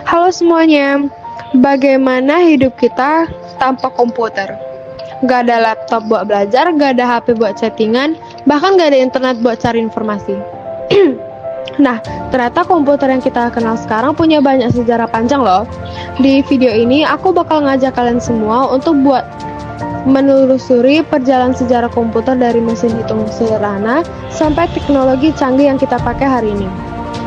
Halo semuanya, bagaimana hidup kita tanpa komputer? Gak ada laptop buat belajar, gak ada HP buat chattingan, bahkan gak ada internet buat cari informasi. Nah, ternyata komputer yang kita kenal sekarang punya banyak sejarah panjang loh. Di video ini, aku bakal ngajak kalian semua untuk menelusuri perjalanan sejarah komputer dari mesin hitung sederhana sampai teknologi canggih yang kita pakai hari ini.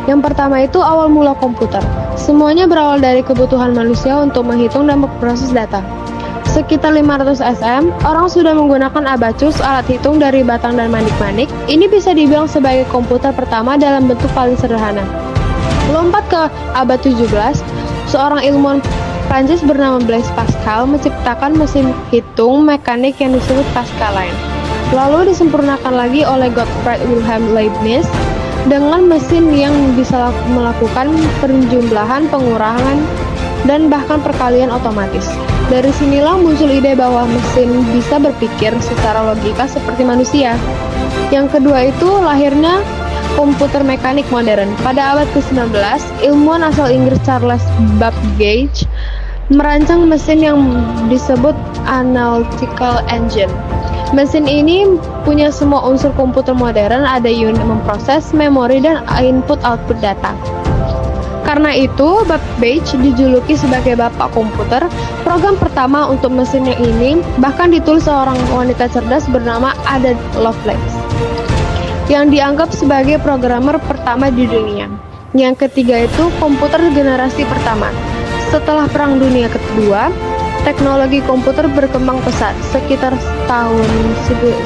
Yang pertama itu awal mula komputer. Semuanya berawal dari kebutuhan manusia untuk menghitung dan memproses data. Sekitar 500 SM, orang sudah menggunakan abacus, alat hitung dari batang dan manik-manik. Ini bisa dibilang sebagai komputer pertama dalam bentuk paling sederhana. Lompat ke abad 17, seorang ilmuwan Prancis bernama Blaise Pascal menciptakan mesin hitung mekanik yang disebut Pascaline. Lalu disempurnakan lagi oleh Gottfried Wilhelm Leibniz dengan mesin yang bisa melakukan penjumlahan, pengurangan, dan bahkan perkalian otomatis. Dari sinilah muncul ide bahwa mesin bisa berpikir secara logika seperti manusia. Yang kedua itu lahirnya komputer mekanik modern. Pada abad ke-19, ilmuwan asal Inggris Charles Babbage merancang mesin yang disebut analytical engine. Mesin ini punya semua unsur komputer modern, ada unit memproses, memori, dan input-output data. Karena itu, Babbage dijuluki sebagai bapak komputer. Program pertama untuk mesin yang ini bahkan ditulis seorang wanita cerdas bernama Ada Lovelace, yang dianggap sebagai programmer pertama di dunia. Yang ketiga itu komputer generasi pertama. Setelah Perang Dunia Kedua, teknologi komputer berkembang pesat. Sekitar tahun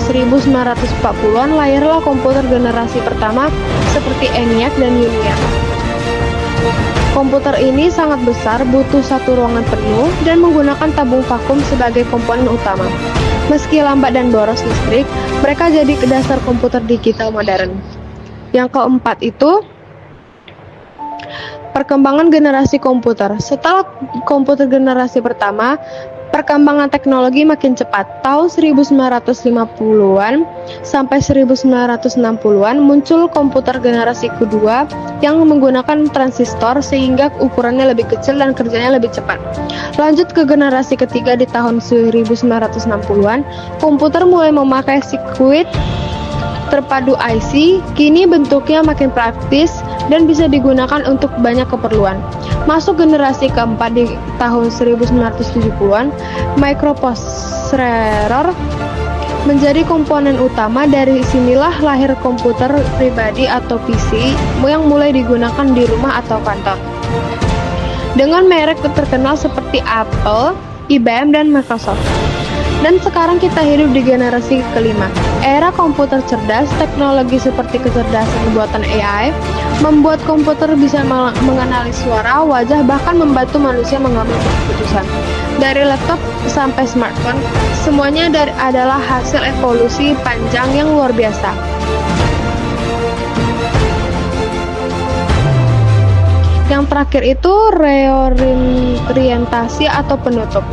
1940-an lahirlah komputer generasi pertama seperti ENIAC dan UNIAC. Komputer ini sangat besar, butuh satu ruangan penuh, dan menggunakan tabung vakum sebagai komponen utama. Meski lambat dan boros listrik, mereka jadi dasar komputer digital modern. Yang keempat itu perkembangan generasi komputer. Setelah komputer generasi pertama, perkembangan teknologi makin cepat. Tahun 1950-an sampai 1960-an muncul komputer generasi kedua yang menggunakan transistor sehingga ukurannya lebih kecil dan kerjanya lebih cepat. Lanjut ke generasi ketiga di tahun 1960-an, komputer mulai memakai sirkuit terpadu IC, kini bentuknya makin praktis dan bisa digunakan untuk banyak keperluan. Masuk generasi keempat di tahun 1970-an, microprocessor menjadi komponen utama. Dari sinilah lahir komputer pribadi atau PC yang mulai digunakan di rumah atau kantor. Dengan merek terkenal seperti Apple, IBM, dan Microsoft. Dan sekarang kita hidup di generasi kelima. Era komputer cerdas, teknologi seperti kecerdasan buatan AI, membuat komputer bisa mengenali suara, wajah, bahkan membantu manusia mengambil keputusan. Dari laptop sampai smartphone, semuanya adalah hasil evolusi panjang yang luar biasa. Yang terakhir itu reorientasi atau penutup.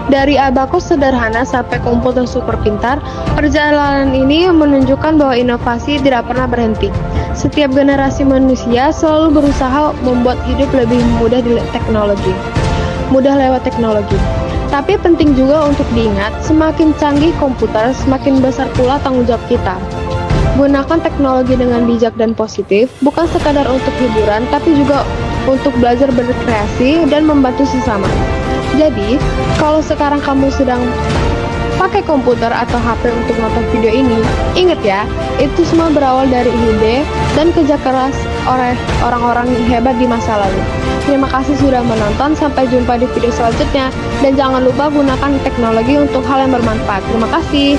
Dari abakus sederhana sampai komputer super pintar, perjalanan ini menunjukkan bahwa inovasi tidak pernah berhenti. Setiap generasi manusia selalu berusaha membuat hidup lebih mudah lewat teknologi. Tapi penting juga untuk diingat, semakin canggih komputer, semakin besar pula tanggung jawab kita. Gunakan teknologi dengan bijak dan positif, bukan sekadar untuk hiburan, tapi juga untuk belajar berkreasi dan membantu sesama. Jadi, kalau sekarang kamu sedang pakai komputer atau HP untuk nonton video ini, ingat ya, itu semua berawal dari ide dan kerja keras oleh orang-orang hebat di masa lalu. Terima kasih sudah menonton, sampai jumpa di video selanjutnya, dan jangan lupa gunakan teknologi untuk hal yang bermanfaat. Terima kasih.